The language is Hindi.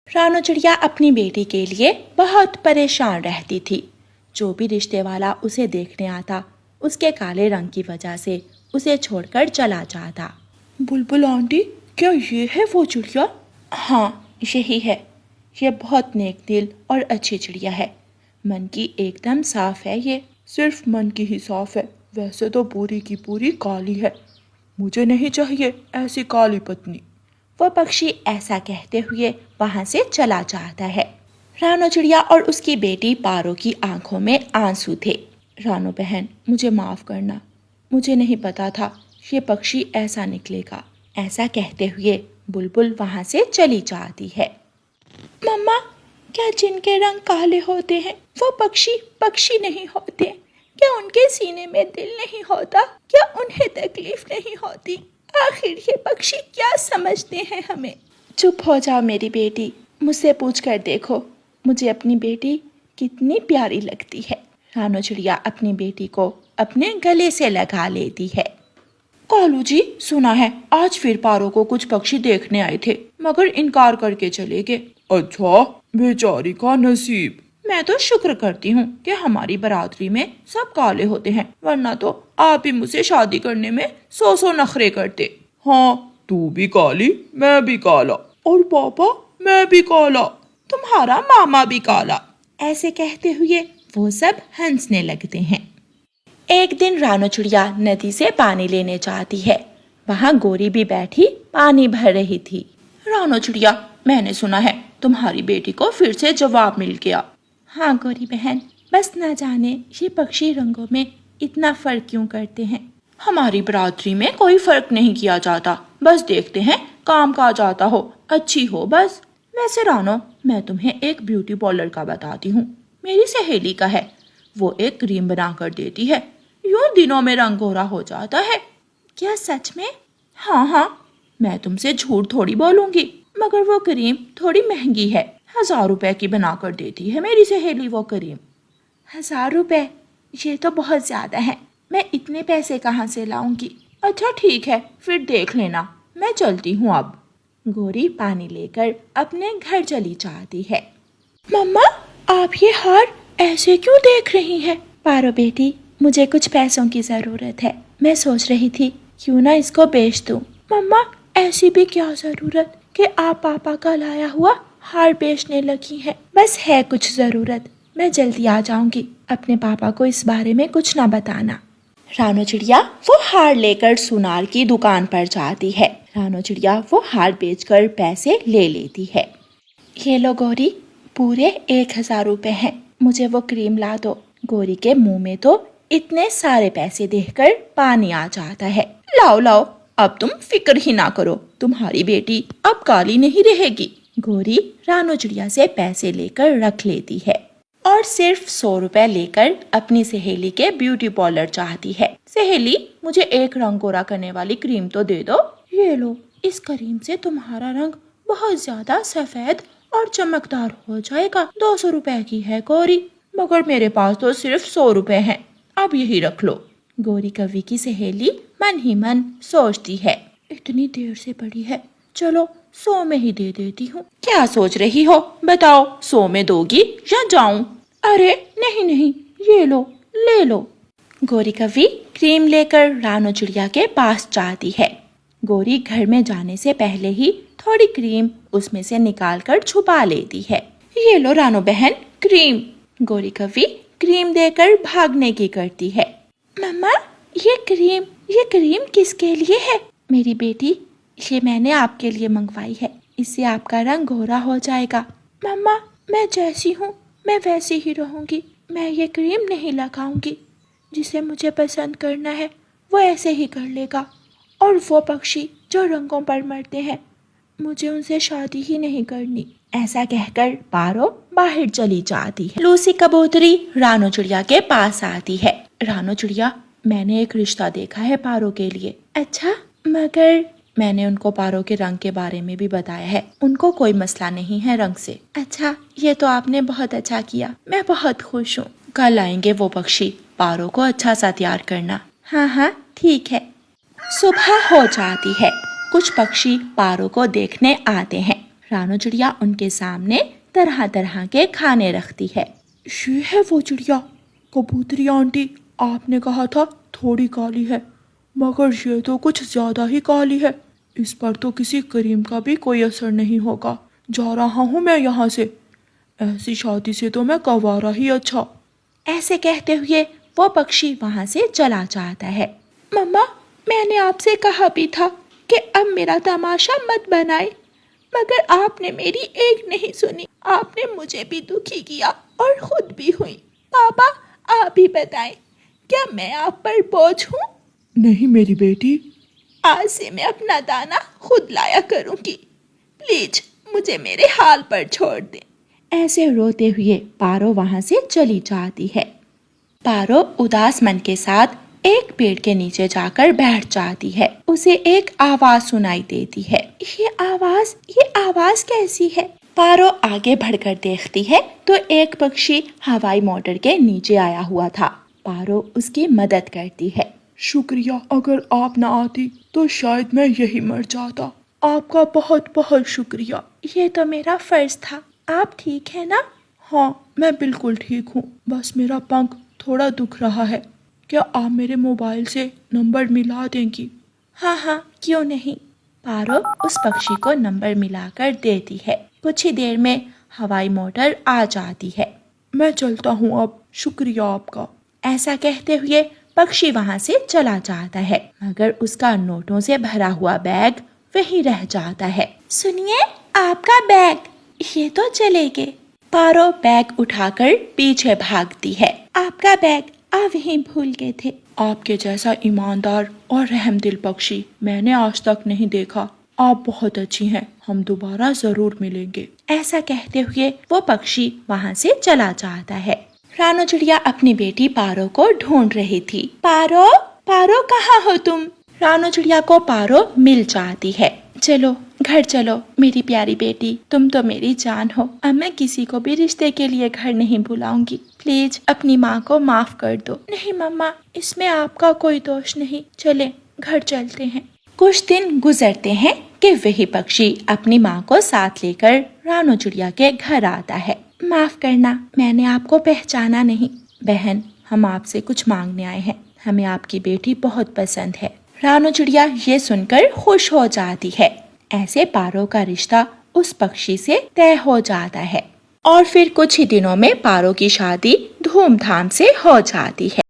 रानो चिड़िया अपनी बेटी के लिए बहुत परेशान रहती थी। जो भी रिश्ते वाला उसे देखने आता, उसके काले रंग की वजह से उसे छोड़कर चला जाता। बुलबुल आंटी, क्या ये है वो चिड़िया? हाँ, यही है। ये बहुत नेक दिल और अच्छी चिड़िया है। मन की एकदम साफ है ये। सिर्फ मन की ही साफ है, वैसे तो पूरी की पूरी काली है। मुझे नहीं चाहिए ऐसी काली पत्नी। वो पक्षी ऐसा कहते हुए वहां से चला जाता है। रानो चिड़िया और उसकी बेटी पारो की आंखों में आंसू थे। रानो बहन, मुझे माफ करना, मुझे नहीं पता था ये पक्षी ऐसा निकलेगा। ऐसा कहते हुए बुलबुल वहां से चली जाती है। मम्मा, क्या जिनके रंग काले होते हैं वो पक्षी पक्षी नहीं होते? क्या उनके सीने में दिल नहीं होता? क्या उन्हें तकलीफ नहीं होती? आखिर ये पक्षी क्या समझते हैं हमें? चुप हो जाओ मेरी बेटी, मुझसे पूछ कर देखो मुझे अपनी बेटी कितनी प्यारी लगती है। रानो चिड़िया अपनी बेटी को अपने गले से लगा लेती है। कालू जी, सुना है आज फिर पारो को कुछ पक्षी देखने आए थे, मगर इनकार करके चले गए। अच्छा, बेचारी का नसीब। मैं तो शुक्र करती हूँ कि हमारी बरादरी में सब काले होते हैं, वरना तो आप ही मुझसे शादी करने में सौ नखरे करते। हाँ, तू भी काली, मैं भी काला, और पापा मैं भी काला, तुम्हारा मामा भी काला। ऐसे कहते हुए वो सब हंसने लगते हैं। एक दिन रानो चिड़िया नदी से पानी लेने जाती है। वहाँ गोरी भी बैठी पानी भर रही थी। रानो चिड़िया, मैंने सुना है तुम्हारी बेटी को फिर से जवाब मिल गया। हाँ गोरी बहन, बस ना जाने ये पक्षी रंगों में इतना फर्क क्यों करते हैं। हमारी बरादरी में कोई फर्क नहीं किया जाता, बस देखते हैं काम काज आता हो, अच्छी हो बस। वैसे रानो, मैं तुम्हें एक ब्यूटी पार्लर का बताती हूँ, मेरी सहेली का है। वो एक क्रीम बना कर देती है, यूं दिनों में रंग गोरा हो जाता है। क्या सच में? हाँ हाँ, मैं तुमसे झूठ थोड़ी बोलूंगी, मगर वो क्रीम थोड़ी महंगी है। 1000 रुपए की बना कर देती है मेरी सहेली वो क्रीम। 1000 रुपए? ये तो बहुत ज्यादा है, मैं इतने पैसे कहाँ से लाऊंगी। अच्छा ठीक है, फिर देख लेना, मैं चलती हूँ अब। गोरी पानी लेकर अपने घर चली जाती है। मम्मा, आप ये हार ऐसे क्यों देख रही हैं? पारो बेटी, मुझे कुछ पैसों की जरूरत है, मैं सोच रही थी क्यों ना इसको बेच दूं। मम्मा, ऐसी भी क्या जरूरत कि आप पापा का लाया हुआ हार बेचने लगी हैं। बस है कुछ जरूरत, मैं जल्दी आ जाऊंगी, अपने पापा को इस बारे में कुछ ना बताना। रानो चिड़िया वो हार लेकर सुनार की दुकान पर जाती है। रानो चिड़िया वो हार बेचकर पैसे ले लेती है। ये लो गोरी, पूरे 1000 रुपए हैं, मुझे वो क्रीम ला दो। गोरी के मुंह में तो इतने सारे पैसे देखकर पानी आ जाता है। लाओ लाओ, अब तुम फिक्र ही ना करो, तुम्हारी बेटी अब काली नहीं रहेगी। गोरी रानो चिड़िया से पैसे लेकर रख लेती है और सिर्फ 100 रुपए लेकर अपनी सहेली के ब्यूटी पार्लर चाहती है। सहेली, मुझे एक रंग गोरा करने वाली क्रीम तो दे दो। ये लो, इस क्रीम से तुम्हारा रंग बहुत ज्यादा सफेद और चमकदार हो जाएगा। 200 रुपए की है गोरी, मगर मेरे पास तो सिर्फ 100 रुपए हैं, अब यही रख लो। गोरी कवि की सहेली मन ही मन सोचती है, इतनी देर से पड़ी है, चलो 100 में ही दे देती हूँ। क्या सोच रही हो, बताओ, 100 में दोगी या जाऊं? अरे नहीं नहीं, ये लो, ले लो। गोरी कवि क्रीम लेकर रानो चिड़िया के पास जाती है। गोरी घर में जाने से पहले ही थोड़ी क्रीम उसमें से निकालकर छुपा लेती है। ये लो रानो बहन, क्रीम। गोरी कवि क्रीम देकर भागने की करती है। मम्मा, ये क्रीम किसके लिए है? मेरी बेटी, ये मैंने आपके लिए मंगवाई है, इससे आपका रंग गोरा हो जाएगा। मम्मा, मैं जैसी हूँ मैं वैसी ही रहूंगी, मैं ये क्रीम नहीं लगाऊंगी। जिसे मुझे पसंद करना है वो ऐसे ही कर लेगा, और वो पक्षी जो रंगों पर मरते हैं, मुझे उनसे शादी ही नहीं करनी। ऐसा कहकर पारो बाहर चली जाती है। लूसी कबूतरी रानो चिड़िया के पास आती है। रानो चिड़िया, मैंने एक रिश्ता देखा है पारो के लिए। अच्छा, मगर मैंने उनको पारो के रंग के बारे में भी बताया है, उनको कोई मसला नहीं है रंग से। अच्छा, ये तो आपने बहुत अच्छा किया, मैं बहुत खुश हूँ। कल आएंगे वो पक्षी, पारो को अच्छा सा तैयार करना। हाँ हाँ ठीक है। सुबह हो जाती है, कुछ पक्षी पारो को देखने आते हैं। रानू चिड़िया उनके सामने तरह तरह के खाने रखती है। ये है वो चिड़िया। कबूतरी आंटी, आपने कहा था थोड़ी काली है, मगर ये तो कुछ ज्यादा ही काली है। इस पर तो किसी क्रीम का भी कोई असर नहीं होगा। जा रहा हूँ मैं यहाँ से। ऐसी शादी से तो मैं कवारा ही अच्छा। ऐसे कहते हुए वो पक्षी वहाँ से चला जाता है। मम्मा, मैंने आपसे कहा भी था कि अब मेरा तमाशा मत बनाए, मगर आपने मेरी एक नहीं सुनी। आपने मुझे भी दुखी किया और खुद भी हुई। पापा, आप ही बताएं, क्या मैं आप पर बोझ हूँ? नहीं मेरी बेटी। आज से मैं अपना दाना खुद लाया करूँगी। प्लीज मुझे मेरे हाल पर छोड़ दें। ऐसे रोते हुए पारो वहाँ से चली जाती है। पारो उदास मन के साथ एक पेड़ के नीचे जाकर बैठ जाती है। उसे एक आवाज सुनाई देती है। ये आवाज कैसी है? पारो आगे बढ़कर देखती है तो एक पक्षी हवाई मोटर के नीचे आया हुआ था। पारो उसकी मदद करती है। शुक्रिया, अगर आप ना आती तो शायद मैं यही मर जाता। आपका बहुत बहुत शुक्रिया। ये तो मेरा फर्ज था। आप ठीक है ना? हाँ, मैं बिल्कुल ठीक हूँ। बस मेरा पंख थोड़ा दुख रहा है। क्या आप मेरे मोबाइल से नंबर मिला देंगी? हाँ, क्यों नहीं। पारो उस पक्षी को नंबर मिलाकर देती है। कुछ ही देर में हवाई मोटर आ जाती है। मैं चलता हूँ अब, शुक्रिया आपका। ऐसा कहते हुए पक्षी वहाँ से चला जाता है, मगर उसका नोटों से भरा हुआ बैग वहीं रह जाता है। सुनिए, आपका बैग, ये तो चले गए। पारो बैग उठाकर पीछे भागती है। आपका बैग आप वहीं भूल गए थे। आपके जैसा ईमानदार और रहमदिल पक्षी मैंने आज तक नहीं देखा। आप बहुत अच्छी हैं। हम दोबारा जरूर मिलेंगे। ऐसा कहते हुए वो पक्षी वहाँ से चला जाता है। रानू चिड़िया अपनी बेटी पारो को ढूंढ रही थी। पारो, पारो कहाँ हो तुम? रानू चिड़िया को पारो मिल जाती है। चलो घर चलो मेरी प्यारी बेटी, तुम तो मेरी जान हो। अब मैं किसी को भी रिश्ते के लिए घर नहीं बुलाऊंगी। प्लीज अपनी माँ को माफ कर दो। नहीं मम्मा, इसमें आपका कोई दोष नहीं। चले घर चलते हैं। कुछ दिन गुजरते हैं कि वही पक्षी अपनी माँ को साथ लेकर रानू चिड़िया के घर आता है। माफ करना, मैंने आपको पहचाना नहीं। बहन, हम आपसे कुछ मांगने आए हैं। हमें आपकी बेटी बहुत पसंद है। रानू चिड़िया ये सुनकर खुश हो जाती है। ऐसे पारो का रिश्ता उस पक्षी से तय हो जाता है और फिर कुछ ही दिनों में पारो की शादी धूमधाम से हो जाती है।